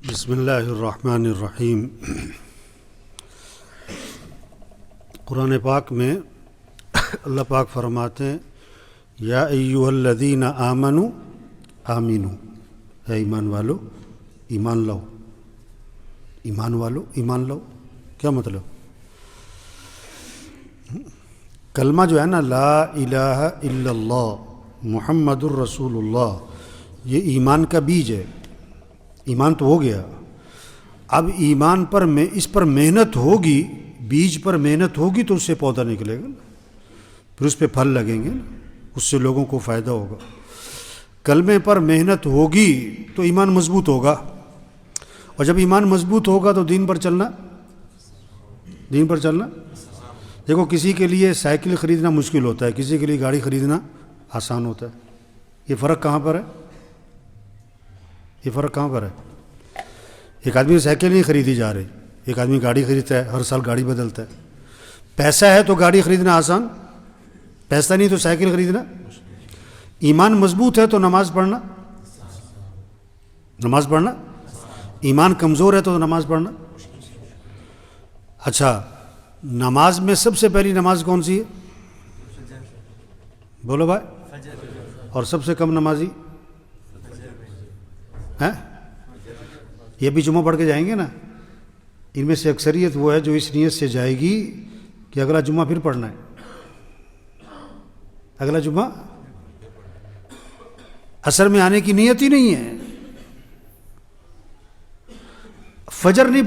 بسم اللہ الرحمن الرحیم۔ قرآن پاک میں اللہ پاک فرماتے ہیں یا ایھا الذین آمنوا آمینو، اے ایمان والو ایمان لاؤ، ایمان والو ایمان لاؤ۔ کیا مطلب؟ کلمہ جو ہے نا لا الہ الا اللہ محمد الرسول اللہ، یہ ایمان کا بیج ہے۔ ایمان تو ہو گیا، اب ایمان پر اس پر محنت ہوگی، بیج پر محنت ہوگی تو اس سے پودا نکلے گا، پھر اس پہ پھل لگیں گے، اس سے لوگوں کو فائدہ ہوگا۔ کلمے پر محنت ہوگی تو ایمان مضبوط ہوگا، اور جب ایمان مضبوط ہوگا تو دین پر چلنا دیکھو، کسی کے لیے سائیکل خریدنا مشکل ہوتا ہے، کسی کے لیے گاڑی خریدنا آسان ہوتا ہے۔ یہ فرق کہاں پر ہے؟ ایک آدمی سائیکل نہیں خریدی جا رہی، ایک آدمی گاڑی خریدتا ہے، ہر سال گاڑی بدلتا ہے۔ پیسہ ہے تو گاڑی خریدنا آسان، پیسہ نہیں تو سائیکل خریدنا۔ ایمان مضبوط ہے تو نماز پڑھنا، ایمان کمزور ہے تو نماز پڑھنا۔ اچھا، نماز میں سب سے پہلی نماز کون سی ہے؟ بولو بھائی۔ اور سب سے کم نمازی ہیں؟ یہ بھی جمعہ پڑھ کے جائیں گے نا، ان میں سے اکثریت وہ ہے جو اس نیت سے جائے گی کہ اگلا جمعہ پھر پڑھنا ہے، اگلا جمعہ اثر میں آنے کی نیت ہی نہیں ہے۔ فجر نہیں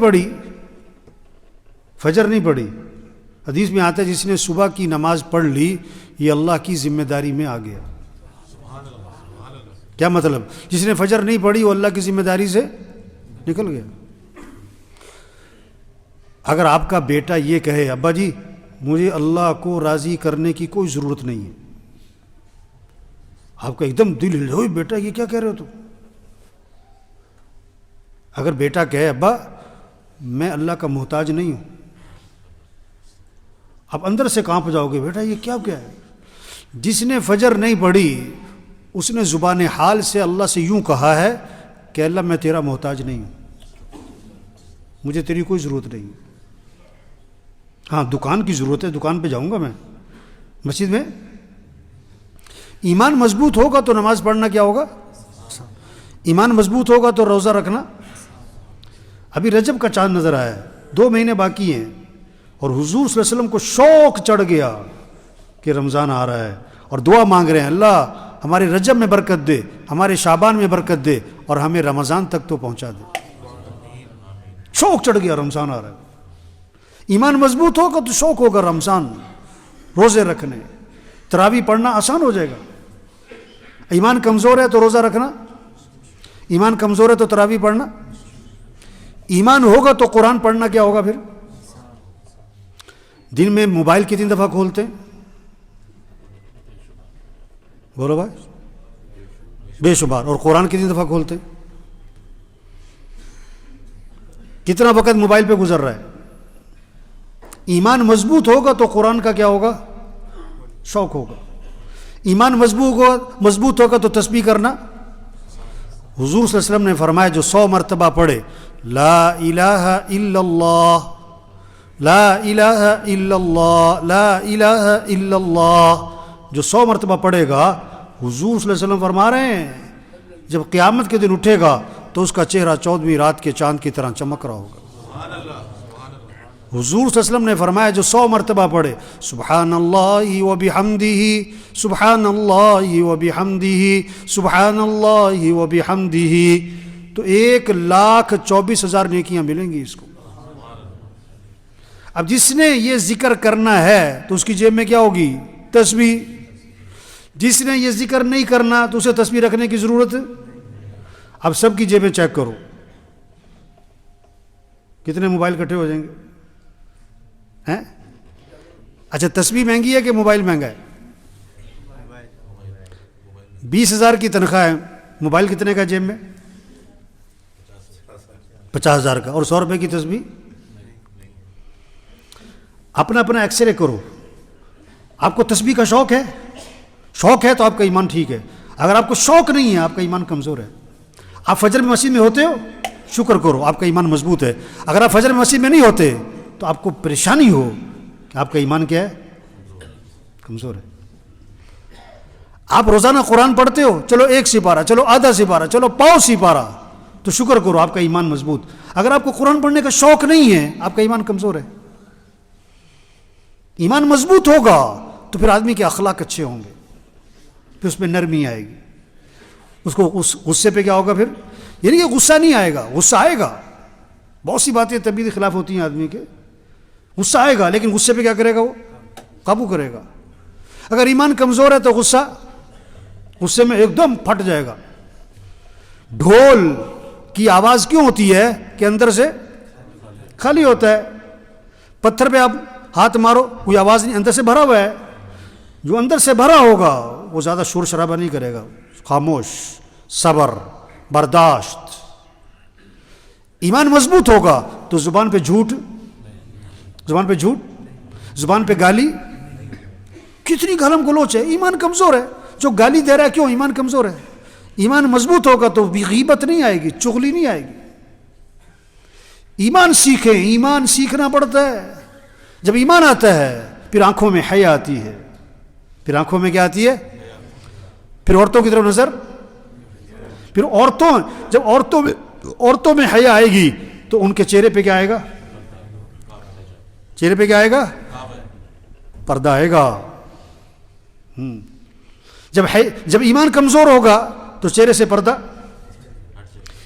پڑھی، حدیث میں آتا ہے جس نے صبح کی نماز پڑھ لی یہ اللہ کی ذمہ داری میں آ گیا۔ کیا مطلب؟ جس نے فجر نہیں پڑھی وہ اللہ کی ذمہ داری سے نکل گیا۔ اگر آپ کا بیٹا یہ کہے ابا جی مجھے اللہ کو راضی کرنے کی کوئی ضرورت نہیں ہے، آپ کا ایک دم دل ہل جائے، بیٹا یہ کیا کہہ رہے ہو تم؟ اگر بیٹا کہے ابا میں اللہ کا محتاج نہیں ہوں، آپ اندر سے کانپ جاؤ گے، بیٹا یہ کیا ہے؟ جس نے فجر نہیں پڑھی اس نے زبان حال سے اللہ سے یوں کہا ہے کہ اللہ میں تیرا محتاج نہیں ہوں، مجھے تیری کوئی ضرورت نہیں ہے۔ ہاں دکان کی ضرورت ہے، دکان پہ جاؤں گا میں، مسجد میں۔ ایمان مضبوط ہوگا تو نماز پڑھنا کیا ہوگا؟ ایمان مضبوط ہوگا تو روزہ رکھنا۔ ابھی رجب کا چاند نظر آیا ہے، 2 مہینے باقی ہیں، اور حضور صلی اللہ علیہ وسلم کو شوق چڑھ گیا کہ رمضان آ رہا ہے، اور دعا مانگ رہے ہیں اللہ ہمارے رجب میں برکت دے، ہمارے شعبان میں برکت دے، اور ہمیں رمضان تک تو پہنچا دے۔ شوق چڑھ گیا، رمضان آ رہا ہے۔ ایمان مضبوط ہوگا تو شوق ہوگا رمضان، روزے رکھنے، تراویح پڑھنا آسان ہو جائے گا۔ ایمان کمزور ہے تو روزہ رکھنا، ایمان کمزور ہے تو تراویح پڑھنا۔ ایمان ہوگا تو قرآن پڑھنا کیا ہوگا پھر؟ دن میں موبائل کتنی دفعہ کھولتے ہیں؟ بولو بھائی، بے شمار۔ اور قرآن کتنی دفعہ کھولتے ہیں؟ کتنا وقت موبائل پہ گزر رہا ہے؟ ایمان مضبوط ہوگا تو قرآن کا کیا ہوگا؟ شوق ہوگا۔ ایمان مضبوط ہوگا تو تسبیح کرنا۔ حضور صلی اللہ علیہ وسلم نے فرمایا جو 100 مرتبہ پڑھے لا الہ الا اللہ، لا الہ الا اللہ، لا الہ الا اللہ، جو 100 مرتبہ پڑھے گا، حضور صلی اللہ علیہ وسلم فرما رہے ہیں جب قیامت کے دن اٹھے گا تو اس کا چہرہ 14ویں رات کے چاند کی طرح چمک رہا ہوگا۔ حضور صلی اللہ علیہ وسلم نے فرمایا جو 100 مرتبہ پڑھے سبحان اللہ و بحمدہ، سبحان اللہ و بحمدہ، سبحان اللہ و بحمدہ، تو 1,24,000 نیکیاں ملیں گی اس کو۔ اب جس نے یہ ذکر کرنا ہے تو اس کی جیب میں کیا ہوگی؟ تسبیح۔ جس نے یہ ذکر نہیں کرنا تو اسے تسبیح رکھنے کی ضرورت ہے۔ اب سب کی جیبیں چیک کرو، کتنے موبائل اکٹھے ہو جائیں گے؟ اچھا، تسبیح مہنگی ہے کہ موبائل مہنگا ہے؟ 20,000 کی تنخواہ ہے، موبائل کتنے کا جیب میں؟ 50,000 کا، اور 100 روپے کی تسبیح۔ اپنا ایکس رے کرو، آپ کو تسبیح کا شوق ہے تو آپ کا ایمان ٹھیک ہے۔ اگر آپ کو شوق نہیں ہے آپ کا ایمان کمزور ہے۔ آپ فجر میں مسجد میں ہوتے ہو؟ شکر کرو، آپ کا ایمان مضبوط ہے. اگر آپ فجر میں مسجد میں نہیں ہوتے تو آپ کو پریشانی ہو کہ آپ کا ایمان کیا ہے؟ کمزور ہے. آپ روزانہ قرآن پڑھتے ہو، چلو 1 سپارہ، چلو آدھا سپارہ، چلو پاؤ سپارہ، تو شکر کرو آپ کا ایمان مضبوط. اگر آپ کو قرآن پڑھنے کا شوق نہیں ہے، آپ کا ایمان کمزور ہے. ایمان مضبوط ہوگا تو پھر آدمی کے اخلاق اچھے ہوں گے، پھر اس میں نرمی آئے گی. اس کو اس غصے پہ کیا ہوگا پھر؟ یعنی کہ غصہ نہیں آئے گا، غصہ آئے گا. بہت سی باتیں طبیعت خلاف ہوتی ہیں آدمی کے، غصہ آئے گا لیکن غصے پہ کیا کرے گا؟ وہ قابو کرے گا. اگر ایمان کمزور ہے تو غصے میں ایک دم پھٹ جائے گا. ڈھول کی آواز کیوں ہوتی ہے کہ اندر سے خالی ہوتا ہے. پتھر پہ آپ ہاتھ مارو کوئی آواز نہیں، اندر سے بھرا ہوا ہے. جو اندر سے بھرا ہوگا وہ زیادہ شور شرابہ نہیں کرے گا، خاموش، صبر، برداشت. ایمان مضبوط ہوگا تو زبان پہ جھوٹ، زبان پہ گالی. کتنی گالم گلوچ ہے، ایمان کمزور ہے. جو گالی دے رہا ہے کیوں؟ ایمان کمزور ہے. ایمان مضبوط ہوگا تو غیبت نہیں آئے گی، چغلی نہیں آئے گی. ایمان سیکھیں، ایمان سیکھنا پڑتا ہے. جب ایمان آتا ہے پھر آنکھوں میں حیا آتی ہے. پھر آنکھوں میں کیا آتی ہے؟ پھر عورتوں کی طرف نظر. پھر جب عورتوں میں حیا آئے گی تو ان کے چہرے پہ کیا آئے گا؟ چہرے پہ کیا آئے گا؟ پردہ آئے گا. جب ایمان کمزور ہوگا تو چہرے سے پردہ.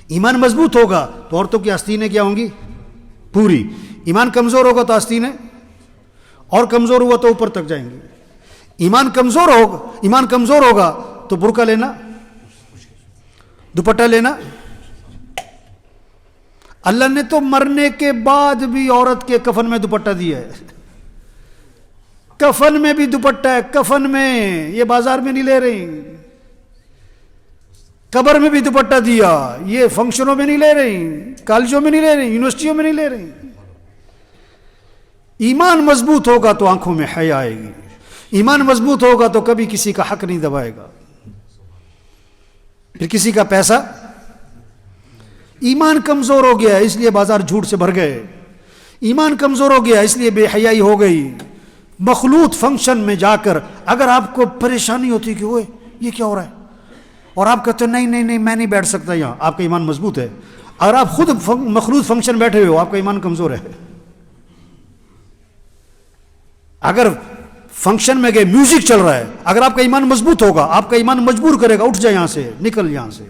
ایمان مضبوط ہوگا تو عورتوں کی آستینیں کیا ہوں گی؟ پوری. ایمان کمزور ہوگا تو آستینیں اور کمزور ہوا تو اوپر تک جائیں گی. ایمان کمزور ہوگا تو برقع لینا، دوپٹہ لینا. اللہ نے تو مرنے کے بعد بھی عورت کے کفن میں دوپٹہ دیا ہے. کفن میں بھی دوپٹہ ہے، کفن میں. یہ بازار میں نہیں لے رہی. قبر میں بھی دوپٹہ دیا. یہ فنکشنوں میں نہیں لے رہی، کالجوں میں نہیں لے رہی، یونیورسٹیوں میں نہیں لے رہی. ایمان مضبوط ہوگا تو آنکھوں میں حیا آئے گی. ایمان مضبوط ہوگا تو کبھی کسی کا حق نہیں دبائے گا. پھر کسی کا پیسہ. ایمان کمزور ہو گیا اس لیے بازار جھوٹ سے بھر گئے. ایمان کمزور ہو گیا اس لیے بے حیائی ہو گئی. مخلوط فنکشن میں جا کر اگر آپ کو پریشانی ہوتی کہ اوئے یہ کیا ہو رہا ہے، اور آپ کہتے ہیں نہیں میں نہیں بیٹھ سکتا یہاں، آپ کا ایمان مضبوط ہے. اگر آپ خود مخلوط فنکشن بیٹھے ہوئے ہو، آپ کا ایمان کمزور ہے. اگر فنکشن میں گئے میوزک چل رہا ہے، اگر آپ کا ایمان مضبوط ہوگا آپ کا ایمان مجبور کرے گا اٹھ جائے یہاں سے، نکل یہاں سے.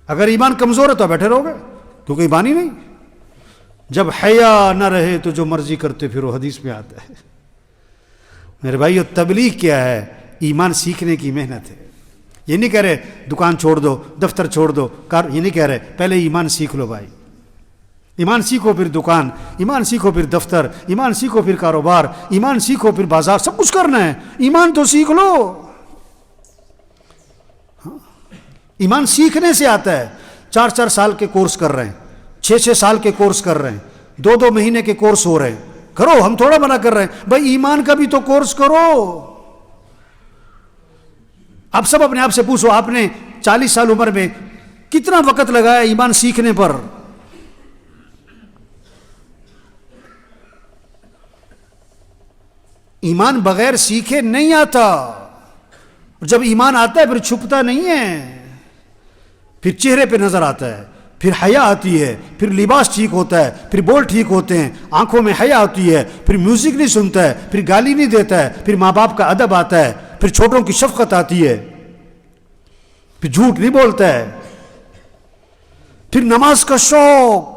اگر ایمان کمزور ہے تو بیٹھے رہو گے کیونکہ ایمان ہی نہیں. جب حیا نہ رہے تو جو مرضی کرتے پھر وہ حدیث میں آتا ہے. میرے بھائیو تبلیغ کیا ہے؟ ایمان سیکھنے کی محنت ہے. یہ نہیں کہہ رہے دکان چھوڑ دو، دفتر چھوڑ دو، یہ نہیں کہہ رہے. پہلے ایمان سیکھ لو بھائی. ایمان سیکھو پھر دکان، ایمان سیکھو پھر دفتر، ایمان سیکھو پھر کاروبار، ایمان سیکھو پھر بازار. سب کچھ کرنا ہے. ایمان تو سیکھ لو. ایمان سیکھنے سے آتا ہے. 4 سال کے کورس کر رہے ہیں، 6 سال کے کورس کر رہے ہیں، 2 مہینے کے کورس ہو رہے ہیں. کرو، ہم تھوڑا منع کر رہے ہیں بھائی. ایمان کا بھی تو کورس کرو. اب سب اپنے آپ سے پوچھو آپ نے 40 سال عمر میں کتنا وقت لگایا ایمان سیکھنے پر؟ ایمان بغیر سیکھے نہیں آتا. جب ایمان آتا ہے پھر چھپتا نہیں ہے، پھر چہرے پہ نظر آتا ہے، پھر حیا آتی ہے، پھر لباس ٹھیک ہوتا ہے، پھر بول ٹھیک ہوتے ہیں، آنکھوں میں حیا آتی ہے، پھر میوزک نہیں سنتا ہے، پھر گالی نہیں دیتا ہے، پھر ماں باپ کا ادب آتا ہے، پھر چھوٹوں کی شفقت آتی ہے، پھر جھوٹ نہیں بولتا ہے، پھر نماز کا شوق.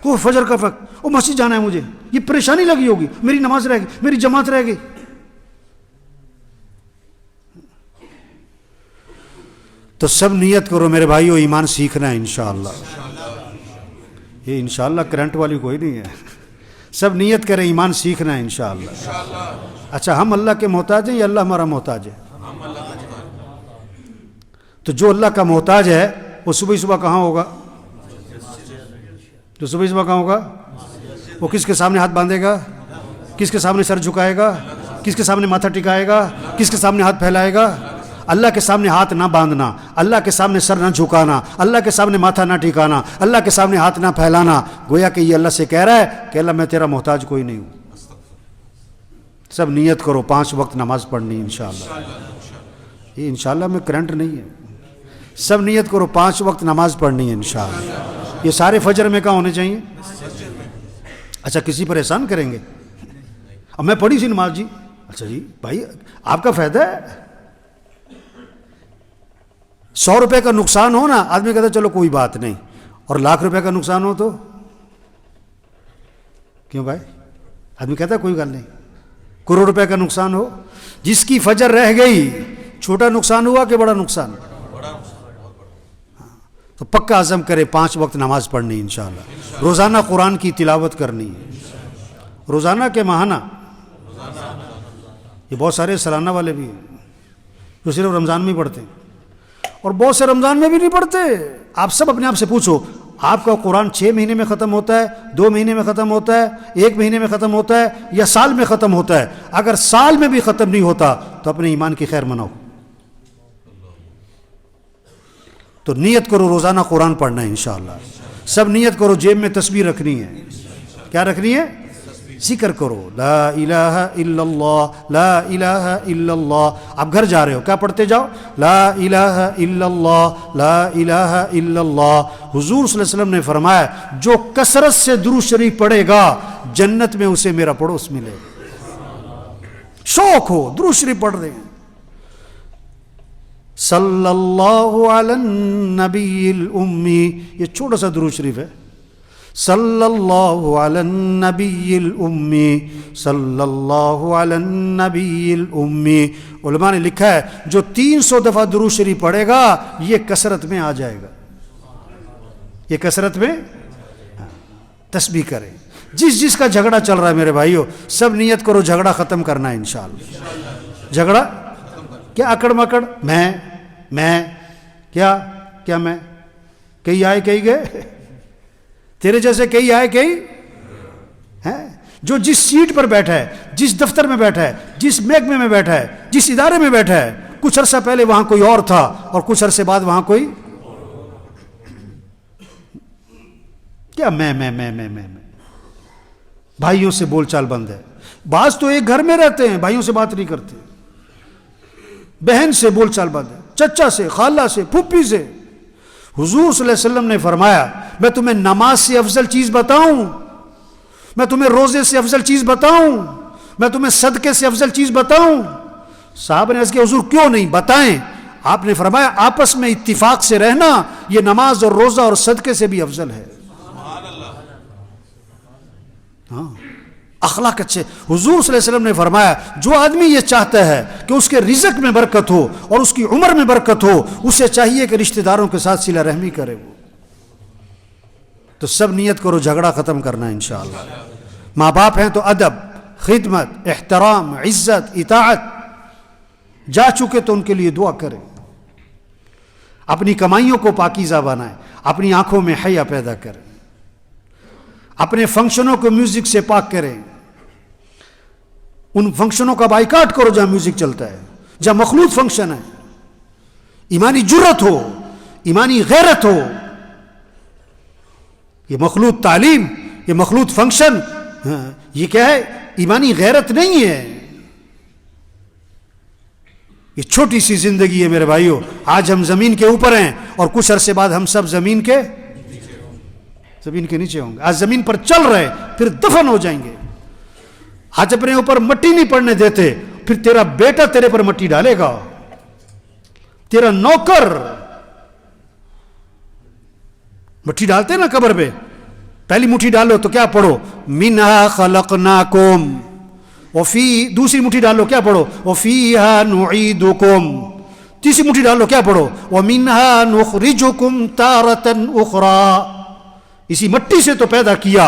کو فجر کا وقت وہ مسجد جانا ہے مجھے، یہ پریشانی لگی ہوگی، میری نماز رہ گئی، میری جماعت رہ گئی. تو سب نیت کرو میرے بھائیو ایمان سیکھنا ہے انشاءاللہ. یہ انشاءاللہ کرنٹ والی کوئی نہیں ہے. سب نیت کریں ایمان سیکھنا ہے انشاءاللہ. اچھا ہم اللہ کے محتاج ہیں یا اللہ ہمارا محتاج ہے؟ تو جو اللہ کا محتاج ہے وہ صبح کہاں ہوگا؟ جو صبح کہاں ہوگا؟ وہ کس کے سامنے ہاتھ باندھے گا؟ کس کے سامنے سر جھکائے گا؟ کس کے سامنے ماتھا ٹکائے گا؟ کس کے سامنے ہاتھ پھیلائے گا؟ اللہ کے سامنے ہاتھ نہ باندھنا، اللہ کے سامنے سر نہ جھکانا، اللہ کے سامنے ماتھا نہ ٹھکانا، اللہ کے سامنے ہاتھ نہ پھیلانا، گویا کہ یہ اللہ سے کہہ رہا ہے کہ اللہ میں تیرا محتاج کوئی نہیں ہوں۔ سب نیت کرو 5 وقت نماز پڑھنی انشاءاللہ۔ یہ انشاءاللہ میں کرنٹ نہیں ہے، سب نیت کرو 5 وقت نماز پڑھنی ہے انشاءاللہ۔ یہ سارے فجر میں کہاں ہونے چاہیے؟ اچھا کسی پر احسان کریں گے؟ اب میں پڑھی سی نماز جی، اچھا جی بھائی آپ کا فائدہ ہے، 100 روپے کا نقصان ہو نا آدمی کہتا ہے چلو کوئی بات نہیں، اور 1,00,000 روپے کا نقصان ہو تو کیوں بھائی؟ آدمی کہتا ہے کوئی گل نہیں۔ کروڑ روپے کا نقصان ہو، جس کی فجر رہ گئی، چھوٹا نقصان ہوا کہ بڑا نقصان؟ تو پکا عزم کرے 5 وقت نماز پڑھنی انشاءاللہ، روزانہ قرآن کی تلاوت کرنی ہے، روزانہ کے ماہانہ۔ یہ بہت سارے سالانہ والے بھی ہیں جو صرف رمضان میں ہی پڑھتے ہیں، اور بہت سے رمضان میں بھی نہیں پڑھتے۔ آپ سب اپنے آپ سے پوچھو، آپ کا قرآن 6 مہینے میں ختم ہوتا ہے، 2 مہینے میں ختم ہوتا ہے، 1 مہینے میں ختم ہوتا ہے، یا سال میں ختم ہوتا ہے؟ اگر سال میں بھی ختم نہیں ہوتا تو اپنے ایمان کی خیر مناؤ۔ تو نیت کرو روزانہ قرآن پڑھنا ہے انشاءاللہ۔ سب نیت کرو جیب میں تسبیح رکھنی ہے۔ کیا رکھنی ہے؟ ذکر کرو لا الہ الا اللہ، لا الہ الا اللہ۔ آپ گھر جا رہے ہو، کیا پڑھتے جاؤ؟ لا الہ الا اللہ، لا الہ الا اللہ۔ حضور صلی اللہ علیہ وسلم نے فرمایا جو کثرت سے درود شریف پڑھے گا جنت میں اسے میرا پڑوس ملے گا۔ شوق ہو درود شریف پڑھ دیں۔ صلی اللہ علی النبی الامی، یہ چھوٹا سا درود شریف ہے۔ صلی اللہ علی النبی الامی، صلی اللہ علی النبی الامی۔ علماء نے لکھا ہے جو 300 دفعہ درود شریف پڑھے گا یہ کثرت میں آ جائے گا، یہ کثرت میں تسبیح کرے۔ جس کا جھگڑا چل رہا ہے میرے بھائیو، سب نیت کرو جھگڑا ختم کرنا ہے انشاءاللہ۔ جھگڑا کیا اکڑ مکڑ، میں کیا میں، کئی آئے کئی گئے، تیرے جیسے کئی آئے کئی ہیں۔ جو جس سیٹ پر بیٹھا ہے، جس دفتر میں بیٹھا ہے، جس محکمے میں بیٹھا ہے، جس ادارے میں بیٹھا ہے، کچھ عرصہ پہلے وہاں کوئی اور تھا اور کچھ عرصے بعد وہاں کوئی کیا میں بھائیوں سے بول چال بند ہے۔ بعض تو ایک گھر میں رہتے ہیں بھائیوں سے بات نہیں کرتے، بہن سے بول چال بند ہے، چچا سے، خالہ سے، پھوپھی سے۔ حضور صلی اللہ علیہ وسلم نے فرمایا میں تمہیں نماز سے افضل چیز بتاؤں، میں تمہیں روزے سے افضل چیز بتاؤں، میں تمہیں صدقے سے افضل چیز بتاؤں؟ صحابہ نے عرض کیا حضور کیوں نہیں، بتائیں۔ آپ نے فرمایا آپس میں اتفاق سے رہنا یہ نماز اور روزہ اور صدقے سے بھی افضل ہے۔ ہاں اخلاق اچھے۔ حضور صلی اللہ علیہ وسلم نے فرمایا جو آدمی یہ چاہتا ہے کہ اس کے رزق میں برکت ہو اور اس کی عمر میں برکت ہو، اسے چاہیے کہ رشتہ داروں کے ساتھ صلہ رحمی کرے۔ وہ تو سب نیت کرو جھگڑا ختم کرنا انشاءاللہ۔ ماں باپ ہیں تو ادب، خدمت، احترام، عزت، اطاعت۔ جا چکے تو ان کے لیے دعا کریں۔ اپنی کمائیوں کو پاکیزہ بنائیں، اپنی آنکھوں میں حیا پیدا کریں، اپنے فنکشنوں کو میوزک سے پاک کریں۔ ان فنکشنوں کا بائیکاٹ کرو جہاں میوزک چلتا ہے، جہاں مخلوط فنکشن ہے۔ ایمانی جرت ہو، ایمانی غیرت ہو۔ یہ مخلوط تعلیم، یہ مخلوط فنکشن، یہ کیا ہے؟ ایمانی غیرت نہیں ہے۔ یہ چھوٹی سی زندگی ہے میرے بھائیو۔ آج ہم زمین کے اوپر ہیں اور کچھ عرصے بعد ہم سب زمین کے نیچے ہوں گے۔ آج زمین پر چل رہے پھر دفن ہو جائیں گے۔ آج اپنے اوپر مٹی نہیں پڑنے دیتے، پھر تیرا بیٹا تیرے پر مٹی ڈالے گا، تیرا نوکر۔ مٹی ڈالتے نا قبر پہ، پہلی مٹھی ڈالو تو کیا پڑھو؟ منہا خلقناکم، وفی، دوسری مٹھی ڈالو کیا پڑھو؟ وفیہا نعیدکم، تیسری مٹھی ڈالو کیا پڑھو؟ ومنہا نخرجکم تارۃ اخری۔ اسی مٹی سے تو پیدا کیا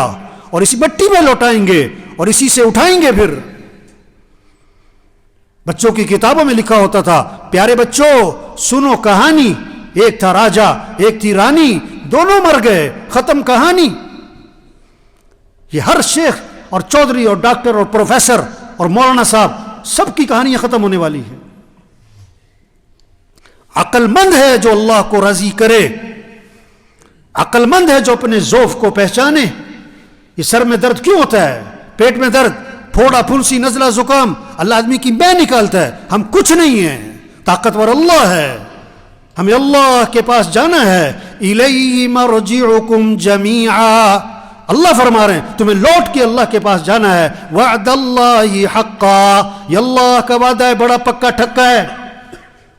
اور اسی مٹی میں لوٹائیں گے اور اسی سے اٹھائیں گے۔ پھر بچوں کی کتابوں میں لکھا ہوتا تھا پیارے بچوں سنو کہانی، ایک تھا راجا ایک تھی رانی، دونوں مر گئے، ختم کہانی۔ یہ ہر شیخ اور چودھری اور ڈاکٹر اور پروفیسر اور مولانا صاحب سب کی کہانیاں ختم ہونے والی ہیں۔ عقل مند ہے جو اللہ کو راضی کرے، عقل مند ہے جو اپنے ذوف کو پہچانے۔ یہ سر میں درد کیوں ہوتا ہے، پیٹ میں درد، پھوڑا پھنسی نزلہ زکام، اللہ آدمی کی بے نکالتا ہے، ہم کچھ نہیں ہیں، طاقتور اللہ ہے، ہمیں اللہ کے پاس جانا ہے۔ الیہ مرجعکم جمیعا، اللہ فرما رہے ہیں تمہیں لوٹ کے اللہ کے پاس جانا ہے۔ وعد اللہ حقا، یہ اللہ کا وعدہ ہے، بڑا پکا ٹھکا ہے۔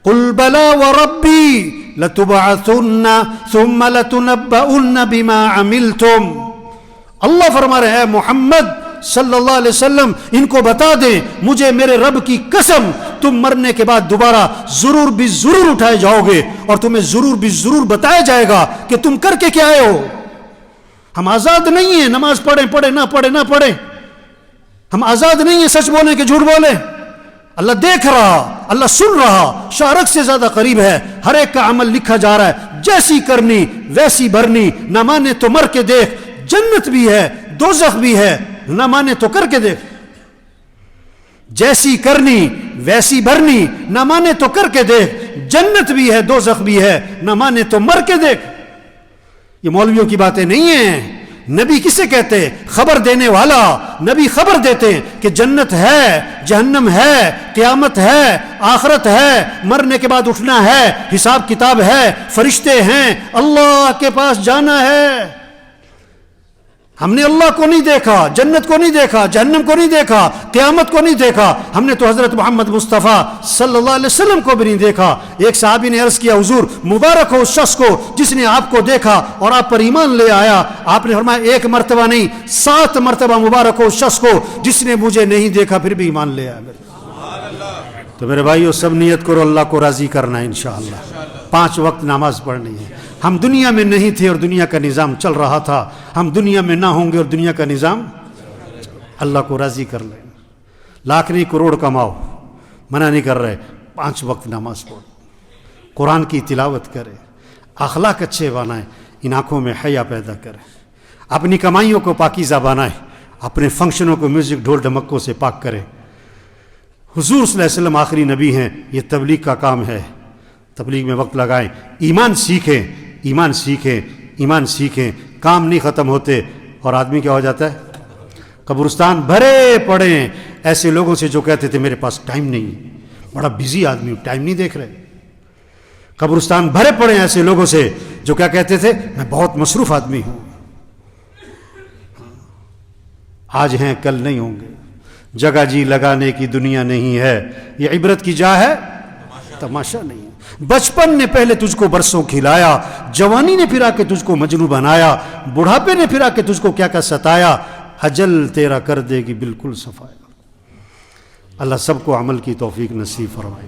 قل بلا وربی لتبعثن ثم لتنبؤن بما عملتم، اللہ فرما رہے ہیں اے محمد صلی اللہ علیہ وسلم ان کو بتا دیں، مجھے میرے رب کی قسم تم مرنے کے بعد دوبارہ ضرور بھی ضرور اٹھائے جاؤ گے، اور تمہیں ضرور بھی ضرور بتایا جائے گا کہ تم کر کے کیا آئے ہو۔ ہم آزاد نہیں ہیں نماز پڑھیں نہ پڑھیں، ہم آزاد نہیں ہیں سچ بولیں کہ جھوٹ بولیں۔ اللہ دیکھ رہا، اللہ سن رہا، شارک سے زیادہ قریب ہے، ہر ایک کا عمل لکھا جا رہا ہے، جیسی کرنی ویسی بھرنی، نہ مانے تو مر کے دیکھ، جنت بھی ہے دوزخ بھی ہے، نہ مانے تو کر کے دیکھ، جیسی کرنی ویسی بھرنی، نہ مانے تو کر کے دیکھ، جنت بھی ہے دوزخ بھی ہے، نہ مانے تو مر کے دیکھ۔ یہ مولویوں کی باتیں نہیں ہیں، نبی کسے کہتے ہیں؟ خبر دینے والا نبی خبر دیتے ہیں کہ جنت ہے، جہنم ہے، قیامت ہے، آخرت ہے، مرنے کے بعد اٹھنا ہے، حساب کتاب ہے، فرشتے ہیں، اللہ کے پاس جانا ہے۔ ہم نے اللہ کو نہیں دیکھا، جنت کو نہیں دیکھا، جہنم کو نہیں دیکھا، قیامت کو نہیں دیکھا، ہم نے تو حضرت محمد مصطفیٰ صلی اللہ علیہ وسلم کو بھی نہیں دیکھا۔ ایک صحابی نے عرض کیا حضور مبارک ہو اس شخص کو جس نے آپ کو دیکھا اور آپ پر ایمان لے آیا۔ آپ نے فرمایا ایک مرتبہ نہیں 7 مرتبہ مبارک ہو اس شخص کو جس نے مجھے نہیں دیکھا پھر بھی ایمان لے آیا۔ تو میرے بھائیو سب نیت کرو اللہ کو راضی کرنا ہے انشاءاللہ، 5 وقت نماز پڑھنی ہے۔ ہم دنیا میں نہیں تھے اور دنیا کا نظام چل رہا تھا، ہم دنیا میں نہ ہوں گے اور دنیا کا نظام، اللہ کو راضی کر لیں۔ لاکھ نہیں کروڑ کماؤ، منع نہیں کر رہے، 5 وقت نماز پڑھو، قرآن کی تلاوت کرے، اخلاق اچھے بنائیں، ان آنکھوں میں حیا پیدا کریں، اپنی کمائیوں کو پاکیزہ بنائیں، اپنے فنکشنوں کو میوزک ڈھول ڈھمکوں سے پاک کریں۔ حضور صلی اللہ علیہ وسلم آخری نبی ہیں، یہ تبلیغ کا کام ہے، تبلیغ میں وقت لگائیں، ایمان سیکھیں، ایمان سیکھیں، ایمان سیکھیں۔ کام نہیں ختم ہوتے اور آدمی کیا ہو جاتا ہے، قبرستان بھرے پڑے ہیں ایسے لوگوں سے جو کہتے تھے میرے پاس ٹائم نہیں، بڑا بزی آدمی ہوں، ٹائم نہیں دیکھ رہے۔ قبرستان بھرے پڑے ہیں ایسے لوگوں سے جو کیا کہتے تھے میں بہت مصروف آدمی ہوں، آج ہیں کل نہیں ہوں گے۔ جگہ جی لگانے کی دنیا نہیں ہے، یہ عبرت کی جا ہے، تماشا نہیں ہے۔ بچپن نے پہلے تجھ کو برسوں کھلایا، جوانی نے پھر آ کے تجھ کو مجنوں بنایا، بڑھاپے نے پھر آ کے تجھ کو کیا کیا ستایا، اجل تیرا کر دے گی بالکل صفایا۔ اللہ سب کو عمل کی توفیق نصیب فرمائے۔